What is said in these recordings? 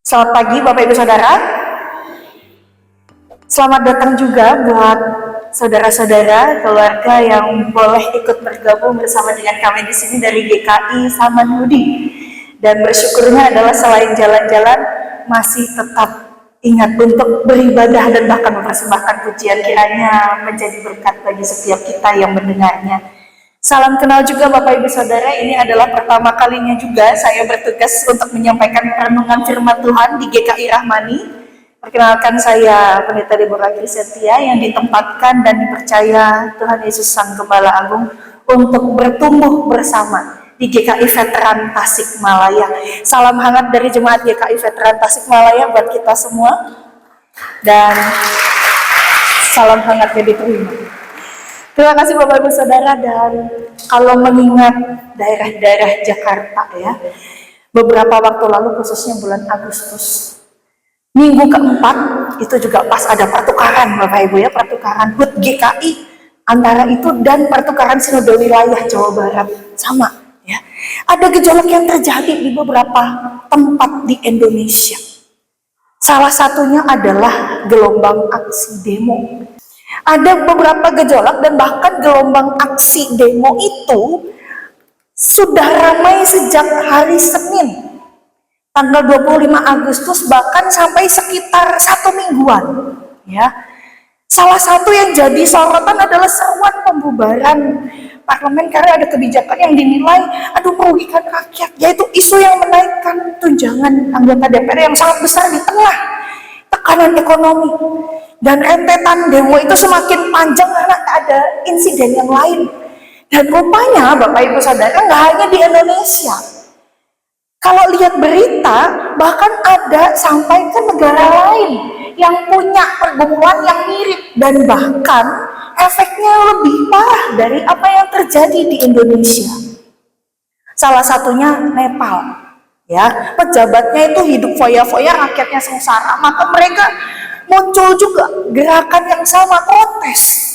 Selamat pagi Bapak Ibu Saudara. Selamat datang juga buat saudara-saudara keluarga yang boleh ikut bergabung bersama dengan kami di sini dari GKI Samanhudi. Dan bersyukurnya adalah selain jalan-jalan masih tetap ingat untuk beribadah dan bahkan mempersembahkan pujian, kiranya menjadi berkat bagi setiap kita yang mendengarnya. Salam kenal juga Bapak Ibu Saudara, ini adalah pertama kalinya juga saya bertugas untuk menyampaikan renungan firman Tuhan di GKI Rahmani. Perkenalkan saya Pendeta Deborah Grisetia yang ditempatkan dan dipercaya Tuhan Yesus Sang Gembala Agung untuk bertumbuh bersama di GKI Veteran Tasikmalaya. Salam hangat dari Jemaat GKI Veteran Tasikmalaya buat kita semua, dan salam hangatnya diterima. Terima kasih Bapak Ibu Saudara. Dan kalau mengingat daerah-daerah Jakarta ya, beberapa waktu lalu khususnya bulan Agustus, minggu keempat itu juga pas ada pertukaran Bapak Ibu ya, pertukaran HUT GKI antara itu dan pertukaran sinode wilayah Jawa Barat sama ya. Ada gejolak yang terjadi di beberapa tempat di Indonesia. Salah satunya adalah gelombang aksi demo. Ada beberapa gejolak dan bahkan gelombang aksi demo itu sudah ramai sejak hari Senin tanggal 25 Agustus bahkan sampai sekitar 1 mingguan ya. Salah satu yang jadi sorotan adalah seruan pembubaran parlemen karena ada kebijakan yang dinilai merugikan rakyat, yaitu isu yang menaikkan tunjangan anggota DPR yang sangat besar di tengah tekanan ekonomi. Dan rentetan demo itu semakin panjang karena ada insiden yang lain. Dan rupanya Bapak Ibu Saudara nggak hanya di Indonesia. Kalau lihat berita, bahkan ada sampai ke negara lain yang punya pergumulan yang mirip. Dan bahkan efeknya lebih parah dari apa yang terjadi di Indonesia. Salah satunya Nepal. Ya, pejabatnya itu hidup foya-foya, rakyatnya sengsara. Maka mereka muncul juga gerakan yang sama, protes.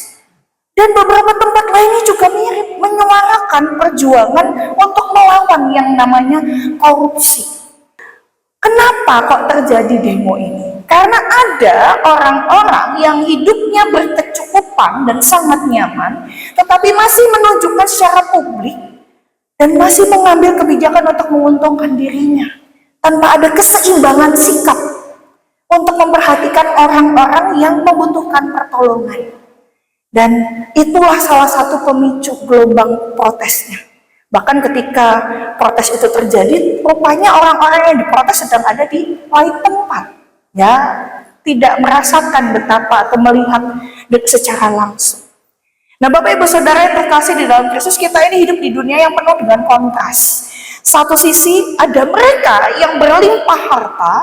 Dan beberapa tempat lainnya juga mirip, menyuarakan perjuangan untuk melawan yang namanya korupsi. Kenapa kok terjadi demo ini? Karena ada orang-orang yang hidupnya berkecukupan dan sangat nyaman, tetapi masih menunjukkan secara publik dan masih mengambil kebijakan untuk menguntungkan dirinya, tanpa ada keseimbangan sikap untuk memperhatikan orang-orang yang membutuhkan pertolongan. Dan itulah salah satu pemicu gelombang protesnya. Bahkan ketika protes itu terjadi, rupanya orang-orang yang diprotes sedang ada di lain tempat, ya, tidak merasakan betapa atau melihat secara langsung. Nah, Bapak Ibu Saudara yang terkasih di dalam Kristus, kita ini hidup di dunia yang penuh dengan kontras. Satu sisi ada mereka yang berlimpah harta,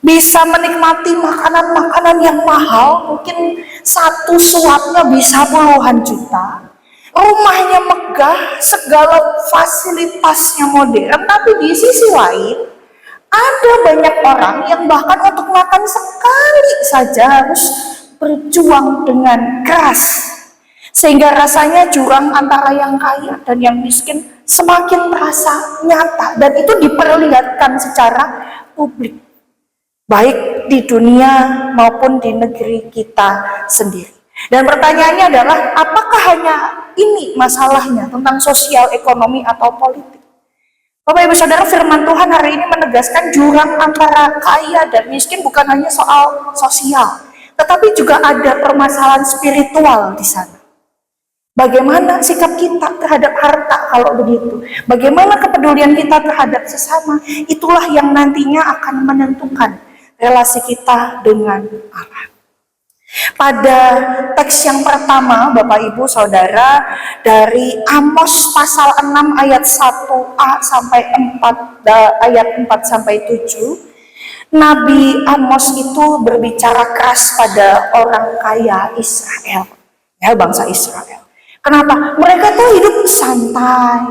bisa menikmati makanan-makanan yang mahal, mungkin satu suapnya bisa puluhan juta, rumahnya megah, segala fasilitasnya modern. Tapi di sisi lain ada banyak orang yang bahkan untuk makan sekali saja harus berjuang dengan keras, sehingga rasanya jurang antara yang kaya dan yang miskin semakin terasa nyata, dan itu diperlihatkan secara publik, baik di dunia maupun di negeri kita sendiri. Dan pertanyaannya adalah, apakah hanya ini masalahnya tentang sosial, ekonomi, atau politik? Bapak Ibu Saudara, firman Tuhan hari ini menegaskan jurang antara kaya dan miskin bukan hanya soal sosial, tetapi juga ada permasalahan spiritual di sana. Bagaimana sikap kita terhadap harta kalau begitu? Bagaimana kepedulian kita terhadap sesama? Itulah yang nantinya akan menentukan relasi kita dengan Allah. Pada teks yang pertama, Bapak Ibu Saudara, dari Amos pasal 6 ayat 1a sampai 4, ayat 4 sampai 7, Nabi Amos itu berbicara keras pada orang kaya Israel, ya, bangsa Israel. Kenapa? Mereka tuh hidup santai,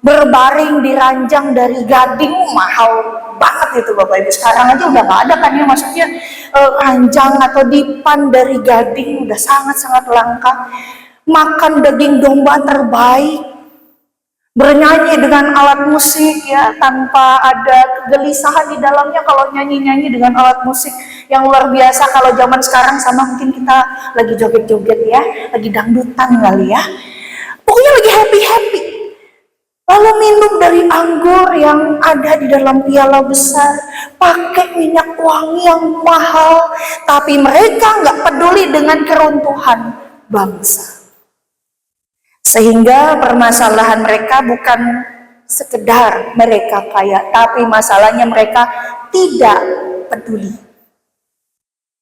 berbaring di ranjang dari gading, mahal banget itu Bapak Ibu. Sekarang aja udah nggak ada kan ya, maksudnya ranjang atau dipan dari gading udah sangat-sangat langka. Makan daging domba terbaik, bernyanyi dengan alat musik ya, tanpa ada kegelisahan di dalamnya. Kalau nyanyi-nyanyi dengan alat musik yang luar biasa, kalau zaman sekarang sama mungkin kita lagi joget-joget ya, lagi dangdutan kali ya, pokoknya lagi happy-happy. Lalu minum dari anggur yang ada di dalam piala besar, pakai minyak wangi yang mahal, tapi mereka nggak peduli dengan keruntuhan bangsa. Sehingga permasalahan mereka bukan sekedar mereka kaya, tapi masalahnya mereka tidak peduli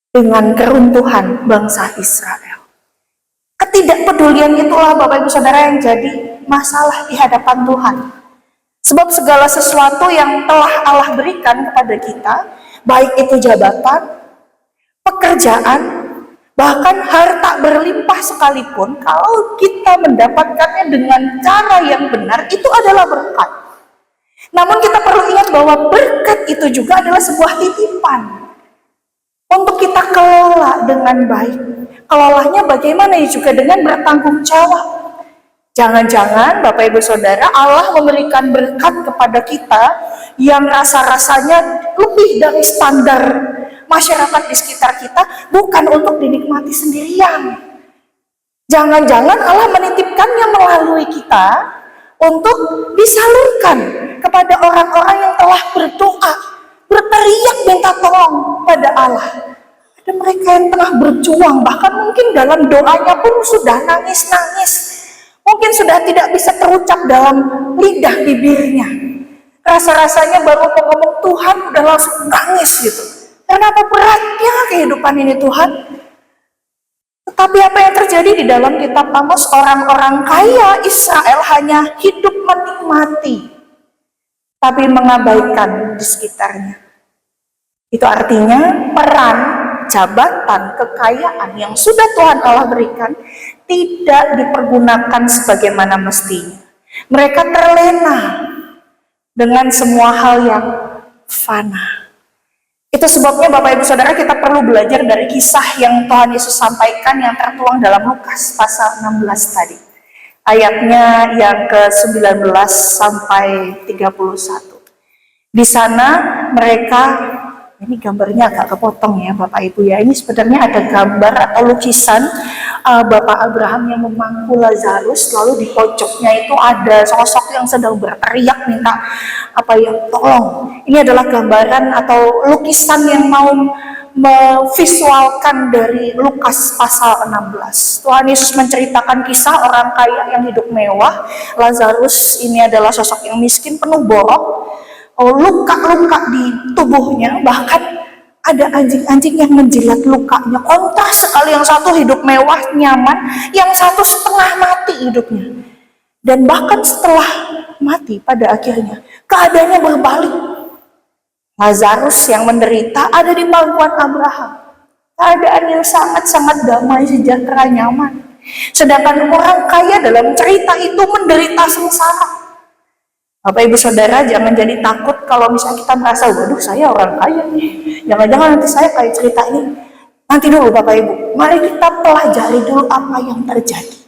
dengan keruntuhan bangsa Israel. Ketidakpedulian itulah Bapak Ibu Saudara yang jadi masalah di hadapan Tuhan. Sebab segala sesuatu yang telah Allah berikan kepada kita, baik itu jabatan, pekerjaan, bahkan harta berlimpah sekalipun, kalau kita mendapatkannya dengan cara yang benar, itu adalah berkat. Namun kita perlu ingat bahwa berkat itu juga adalah sebuah titipan untuk kita kelola dengan baik. Kelolanya bagaimana ya, juga dengan bertanggung jawab. Jangan-jangan Bapak Ibu Saudara, Allah memberikan berkat kepada kita yang rasa-rasanya lebih dari standar masyarakat di sekitar kita, bukan untuk dinikmati sendirian. Jangan-jangan Allah menitipkannya melalui kita untuk disalurkan kepada orang-orang yang telah berdoa, berteriak minta tolong pada Allah. Ada mereka yang tengah berjuang, bahkan mungkin dalam doanya pun sudah nangis-nangis, mungkin sudah tidak bisa terucap dalam lidah bibirnya. Rasa-rasanya baru ngomong Tuhan udah langsung nangis gitu. Kenapa beratnya kehidupan ini Tuhan? Tetapi apa yang terjadi di dalam kitab Amos, orang-orang kaya Israel hanya hidup menikmati, tapi mengabaikan di sekitarnya. Itu artinya peran, jabatan, kekayaan yang sudah Tuhan Allah berikan tidak dipergunakan sebagaimana mestinya. Mereka terlena dengan semua hal yang fana. Itu sebabnya Bapak Ibu Saudara, kita perlu belajar dari kisah yang Tuhan Yesus sampaikan yang tertuang dalam Lukas pasal 16 tadi. Ayatnya yang ke-19 sampai 31. Di sana mereka, ini gambarnya agak kepotong ya Bapak Ibu ya. Ini sebenarnya ada gambar atau lukisan Bapak Abraham yang memangku Lazarus, lalu di pojoknya itu ada sosok yang sedang berteriak minta tolong. Ini adalah gambaran atau lukisan yang mau memvisualkan dari Lukas pasal 16. Tuhan Yesus menceritakan kisah orang kaya yang hidup mewah. Lazarus ini adalah sosok yang miskin, penuh borok, luka-luka di tubuhnya, bahkan ada anjing-anjing yang menjilat lukanya. Kontras sekali, yang satu hidup mewah, nyaman, yang satu setengah mati hidupnya. Dan bahkan setelah mati pada akhirnya, keadaannya berbalik. Lazarus yang menderita ada di pangkuan Abraham. Keadaan yang sangat-sangat damai, sejahtera, nyaman. Sedangkan orang kaya dalam cerita itu menderita sengsara. Bapak Ibu Saudara, jangan jadi takut kalau misalnya kita merasa, waduh saya orang kaya nih, jangan-jangan nanti saya kayak cerita ini. Nanti dulu Bapak Ibu, mari kita pelajari dulu apa yang terjadi.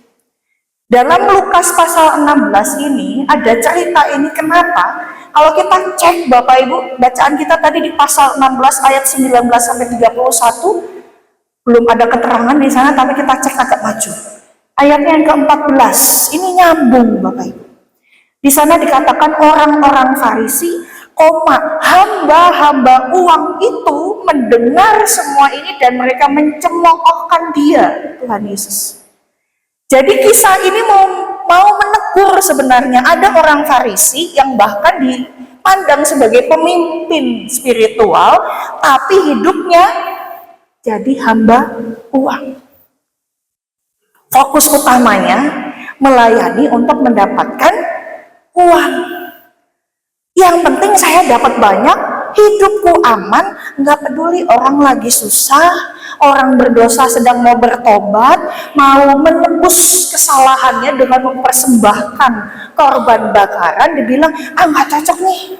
Dalam Lukas pasal 16 ini, ada cerita ini kenapa? Kalau kita cek Bapak Ibu, bacaan kita tadi di pasal 16 ayat 19 sampai 31, belum ada keterangan di sana, tapi kita cek agak maju. Ayatnya yang ke-14, ini nyambung Bapak Ibu. Di sana dikatakan orang-orang Farisi, hamba-hamba uang itu mendengar semua ini dan mereka mencemoohkan dia, Tuhan Yesus. Jadi kisah ini mau menegur sebenarnya. Ada orang Farisi yang bahkan dipandang sebagai pemimpin spiritual, tapi hidupnya jadi hamba uang. Fokus utamanya melayani untuk mendapatkan uang. Yang penting saya dapat banyak, hidupku aman, nggak peduli orang lagi susah, orang berdosa sedang mau bertobat, mau menebus kesalahannya dengan mempersembahkan korban bakaran, dibilang, nggak cocok nih,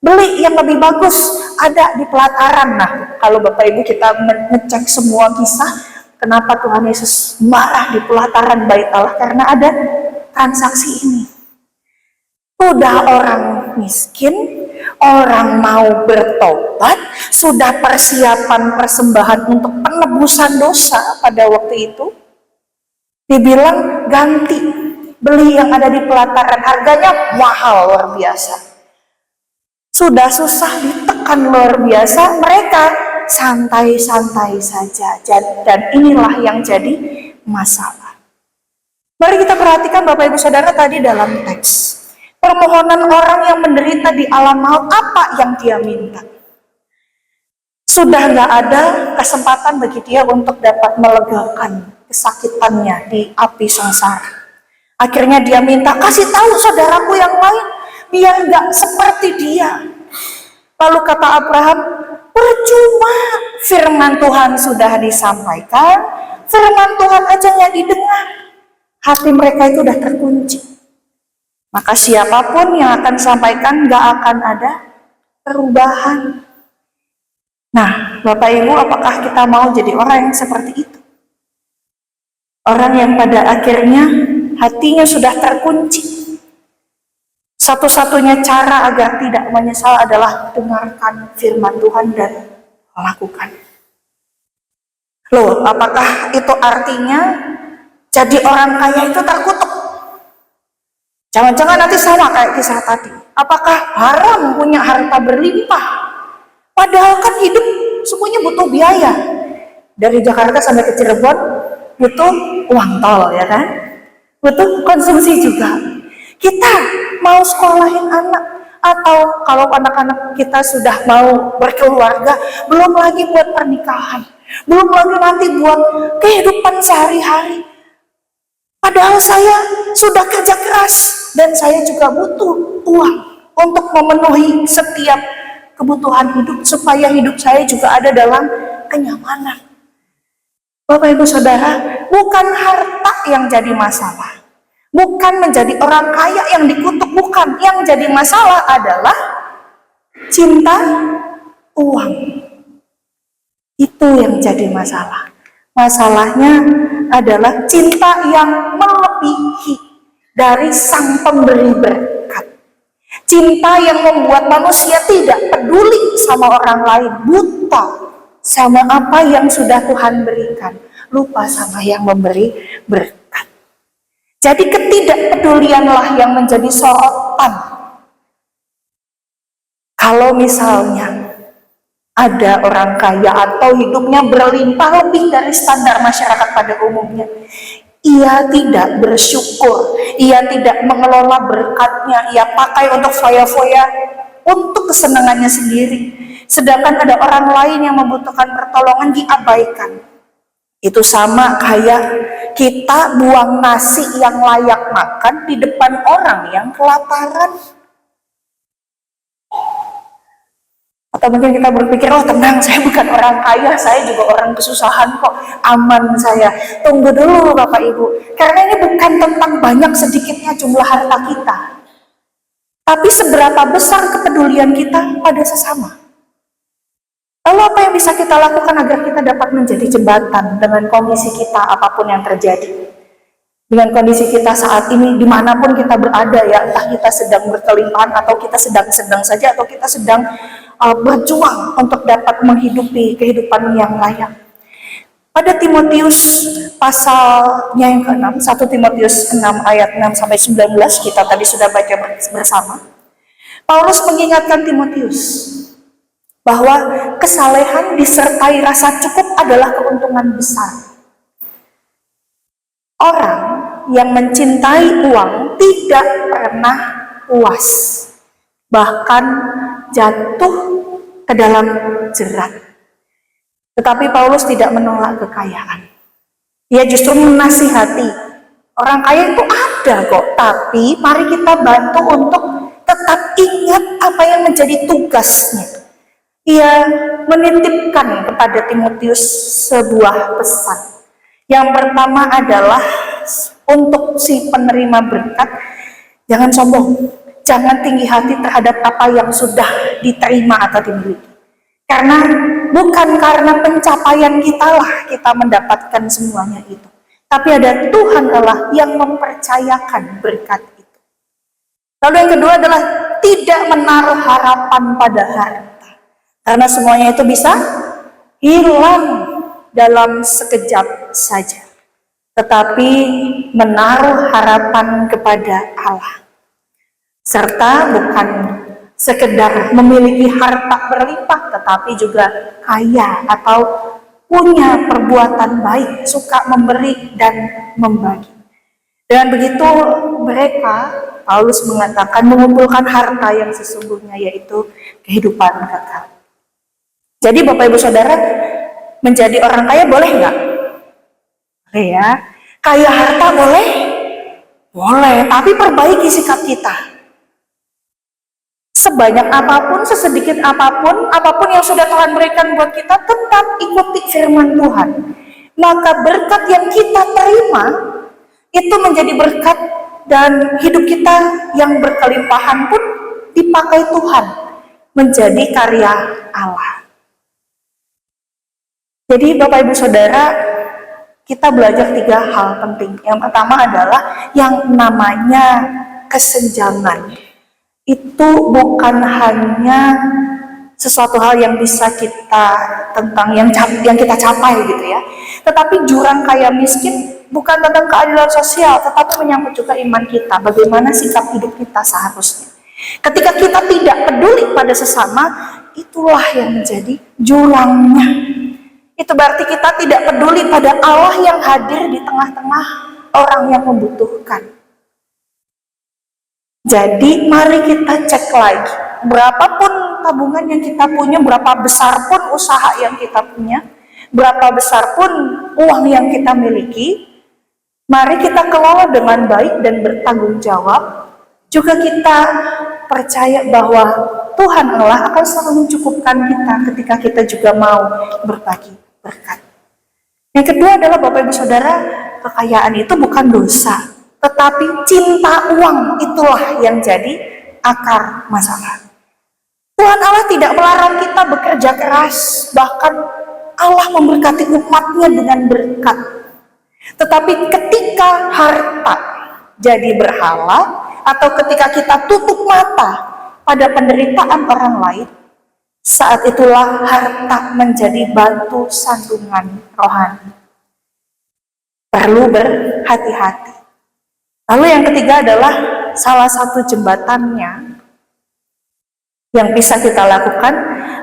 beli yang lebih bagus, ada di pelataran. Nah, kalau Bapak Ibu kita ngecek semua kisah, kenapa Tuhan Yesus marah di pelataran Bait Allah? Karena ada transaksi ini. Sudah orang miskin, orang mau bertobat, sudah persiapan persembahan untuk penebusan dosa pada waktu itu, dibilang ganti, beli yang ada di pelataran, harganya mahal luar biasa. Sudah susah ditekan luar biasa, mereka santai-santai saja, dan inilah yang jadi masalah. Mari kita perhatikan Bapak Ibu Saudara tadi dalam teks. Permohonan orang yang menderita di alam maut, apa yang dia minta? Sudah nggak ada kesempatan bagi dia untuk dapat melegakan kesakitannya di api sengsara. Akhirnya dia minta, kasih tahu saudaraku yang lain, biar nggak seperti dia. Lalu kata Abraham, percuma firman Tuhan sudah disampaikan, firman Tuhan aja nggak didengar. Hati mereka itu udah terkunci. Maka siapapun yang akan sampaikan gak akan ada perubahan. Nah, Bapak Ibu, apakah kita mau jadi orang yang seperti itu? Orang yang pada akhirnya hatinya sudah terkunci. Satu-satunya cara agar tidak menyesal adalah dengarkan firman Tuhan dan lakukan. Loh, apakah itu artinya jadi orang kaya itu terkutuk? Jangan-jangan nanti sama kayak kisah tadi. Apakah haram punya harta berlimpah? Padahal kan hidup semuanya butuh biaya. Dari Jakarta sampai ke Cirebon butuh uang tol, ya kan? Butuh konsumsi juga. Kita mau sekolahin anak, atau kalau anak-anak kita sudah mau berkeluarga, belum lagi buat pernikahan, belum lagi nanti buat kehidupan sehari-hari. Padahal saya sudah kerja keras dan saya juga butuh uang untuk memenuhi setiap kebutuhan hidup supaya hidup saya juga ada dalam kenyamanan. Bapak Ibu Saudara, bukan harta yang jadi masalah, bukan menjadi orang kaya yang dikutuk, bukan. Yang jadi masalah adalah cinta uang. Itu yang jadi masalah. Masalahnya adalah cinta yang melebihi dari sang pemberi berkat. Cinta yang membuat manusia tidak peduli sama orang lain, buta sama apa yang sudah Tuhan berikan, lupa sama yang memberi berkat. Jadi ketidakpedulianlah yang menjadi sorotan. Kalau misalnya ada orang kaya atau hidupnya berlimpah lebih dari standar masyarakat pada umumnya, ia tidak bersyukur, ia tidak mengelola berkatnya, ia pakai untuk foya-foya, untuk kesenangannya sendiri. Sedangkan ada orang lain yang membutuhkan pertolongan, diabaikan. Itu sama kayak kita buang nasi yang layak makan di depan orang yang kelaparan. Atau mungkin kita berpikir, oh tenang, saya bukan orang kaya, saya juga orang kesusahan kok, aman saya. Tunggu dulu Bapak Ibu, karena ini bukan tentang banyak sedikitnya jumlah harta kita, tapi seberapa besar kepedulian kita pada sesama. Lalu apa yang bisa kita lakukan agar kita dapat menjadi jembatan dengan kondisi kita apapun yang terjadi? Dengan kondisi kita saat ini, dimanapun kita berada ya, entah kita sedang berkelimpahan atau kita sedang saja, atau kita sedang berjuang untuk dapat menghidupi kehidupan yang layak. Pada Timotius pasalnya yang ke-6, 1 Timotius 6 ayat 6 sampai 19, kita tadi sudah baca bersama. Paulus mengingatkan Timotius bahwa kesalehan disertai rasa cukup adalah keuntungan besar. Orang yang mencintai uang tidak pernah puas, bahkan jatuh ke dalam jerat. Tetapi Paulus tidak menolak kekayaan. Ia justru menasihati, orang kaya itu ada kok, tapi mari kita bantu untuk tetap ingat apa yang menjadi tugasnya. Ia menitipkan kepada Timotius sebuah pesan. Yang pertama adalah untuk si penerima berkat, jangan sombong, jangan tinggi hati terhadap apa yang sudah diterima atau dimiliki. Karena bukan karena pencapaian kita lah kita mendapatkan semuanya itu. Tapi ada Tuhan Allah yang mempercayakan berkat itu. Lalu yang kedua adalah tidak menaruh harapan pada harta. Karena semuanya itu bisa hilang dalam sekejap saja. Tetapi menaruh harapan kepada Allah. Serta bukan sekedar memiliki harta berlimpah, tetapi juga kaya atau punya perbuatan baik, suka memberi dan membagi. Dengan begitu mereka, Paulus mengatakan, mengumpulkan harta yang sesungguhnya, yaitu kehidupan kekal. Jadi Bapak Ibu Saudara, menjadi orang kaya boleh nggak? Boleh ya. Kaya harta boleh? Boleh, tapi perbaiki sikap kita. Sebanyak apapun, sesedikit apapun, apapun yang sudah Tuhan berikan buat kita, tetap ikuti firman Tuhan. Maka berkat yang kita terima, itu menjadi berkat, dan hidup kita yang berkelimpahan pun dipakai Tuhan, menjadi karya Allah. Jadi Bapak Ibu Saudara, kita belajar 3 hal penting. Yang pertama adalah yang namanya kesenjangan. Itu bukan hanya sesuatu hal yang bisa kita yang kita capai gitu ya. Tetapi jurang kaya miskin bukan tentang keadilan sosial, tetapi menyangkut juga iman kita, bagaimana sikap hidup kita seharusnya. Ketika kita tidak peduli pada sesama, itulah yang menjadi jurangnya. Itu berarti kita tidak peduli pada Allah yang hadir di tengah-tengah orang yang membutuhkan. Jadi mari kita cek lagi, berapapun tabungan yang kita punya, berapa besar pun usaha yang kita punya, berapa besar pun uang yang kita miliki, mari kita kelola dengan baik dan bertanggung jawab. Juga kita percaya bahwa Tuhan Allah akan selalu mencukupkan kita ketika kita juga mau berbagi berkat. Yang kedua adalah Bapak Ibu Saudara, kekayaan itu bukan dosa. Tetapi cinta uang itulah yang jadi akar masalah. Tuhan Allah tidak melarang kita bekerja keras, bahkan Allah memberkati umatnya dengan berkat. Tetapi ketika harta jadi berhala, atau ketika kita tutup mata pada penderitaan orang lain, saat itulah harta menjadi batu sandungan rohani. Perlu berhati-hati. Lalu yang ketiga adalah salah satu jembatannya yang bisa kita lakukan,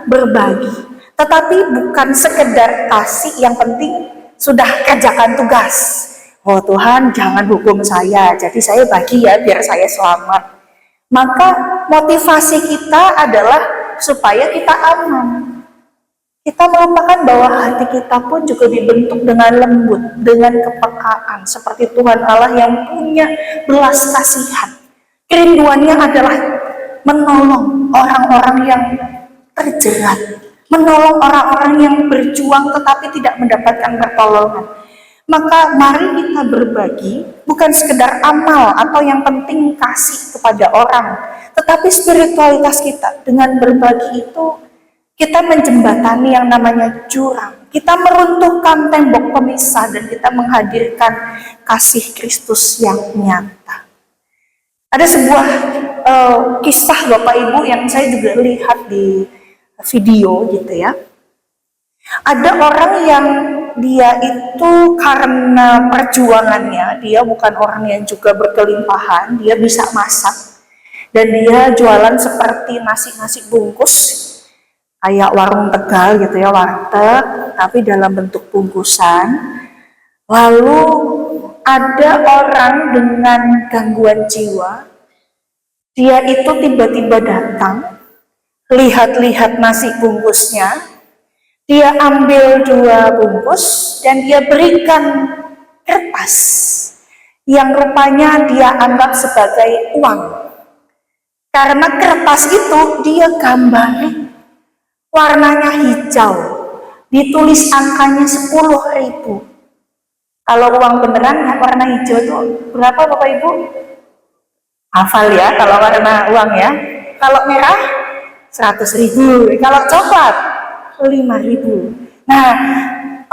berbagi. Tetapi bukan sekedar kasih, yang penting sudah kerjakan tugas. Oh Tuhan, jangan hukum saya, jadi saya bagi ya biar saya selamat. Maka motivasi kita adalah supaya kita aman. Kita melupakan bahwa hati kita pun juga dibentuk dengan lembut, dengan kepekaan, seperti Tuhan Allah yang punya belas kasihan. Kerinduannya adalah menolong orang-orang yang terjerat, menolong orang-orang yang berjuang tetapi tidak mendapatkan pertolongan. Maka mari kita berbagi, bukan sekedar amal atau yang penting kasih kepada orang, tetapi spiritualitas kita. Dengan berbagi itu kita menjembatani yang namanya jurang. Kita meruntuhkan tembok pemisah dan kita menghadirkan kasih Kristus yang nyata. Ada sebuah kisah Bapak Ibu yang saya juga lihat di video gitu ya. Ada orang yang dia itu karena perjuangannya, dia bukan orang yang juga berkelimpahan, dia bisa masak. Dan dia jualan seperti nasi-nasi bungkus, kayak warung Tegal gitu ya, warteg, tapi dalam bentuk bungkusan. Lalu ada orang dengan gangguan jiwa, dia itu tiba-tiba datang, lihat-lihat nasi bungkusnya, Dia ambil 2 bungkus dan dia berikan kertas yang rupanya dia anggap sebagai uang. Karena kertas itu dia gambari, warnanya hijau, ditulis angkanya 10.000. Kalau uang beneran warna hijau itu berapa Bapak Ibu? Hafal ya kalau warna uang ya. Kalau merah 100.000, kalau coklat 5.000. Nah,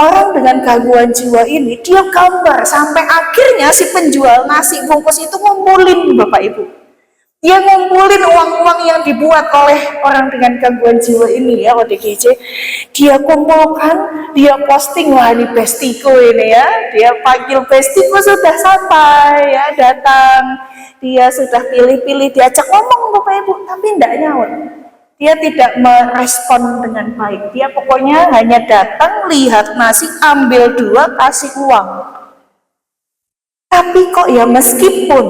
orang dengan gangguan jiwa ini dia gambar sampai akhirnya si penjual nasi bungkus itu ngumpulin Bapak Ibu. Dia ngumpulin uang-uang yang dibuat oleh orang dengan gangguan jiwa ini ya, ODGJ. Dia kumpulkan, dia posting, wah ini Bestico ini ya. Dia panggil Bestico sudah sampai ya, datang. Dia sudah pilih-pilih, diajak ngomong Bapak Ibu, tapi tidak nyaut. Dia tidak merespon dengan baik. Dia pokoknya hanya datang, lihat nasi, ambil 2, kasih uang. Tapi kok ya meskipun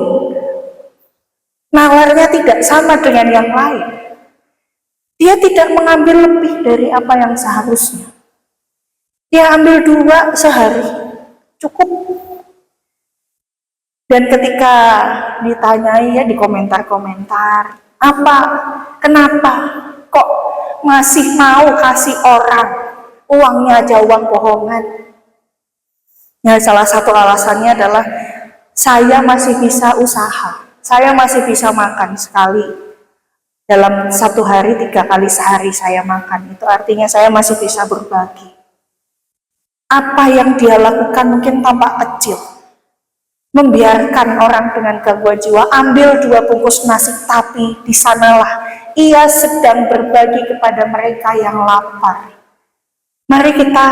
nawarnya tidak sama dengan yang lain, dia tidak mengambil lebih dari apa yang seharusnya. Dia ambil 2 sehari, cukup. Dan ketika ditanyai ya di komentar-komentar, kenapa kok masih mau kasih orang, uangnya aja uang bohongan. Ya, salah satu alasannya adalah saya masih bisa usaha. Saya masih bisa makan sekali dalam 1 hari, 3 kali sehari saya makan. Itu artinya saya masih bisa berbagi. Apa yang dia lakukan mungkin tampak kecil. Membiarkan orang dengan gangguan jiwa ambil 2 bungkus nasi, tapi di sanalah ia sedang berbagi kepada mereka yang lapar. Mari kita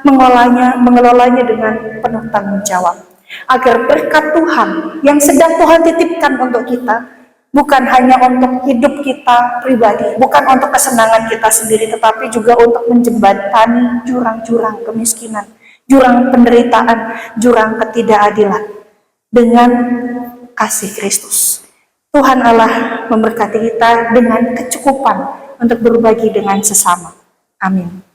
mengelolanya dengan penuh tanggung jawab. Agar berkat Tuhan yang sedang Tuhan titipkan untuk kita, bukan hanya untuk hidup kita pribadi, bukan untuk kesenangan kita sendiri, tetapi juga untuk menjembatani jurang-jurang kemiskinan, jurang penderitaan, jurang ketidakadilan dengan kasih Kristus. Tuhan Allah memberkati kita dengan kecukupan untuk berbagi dengan sesama. Amin.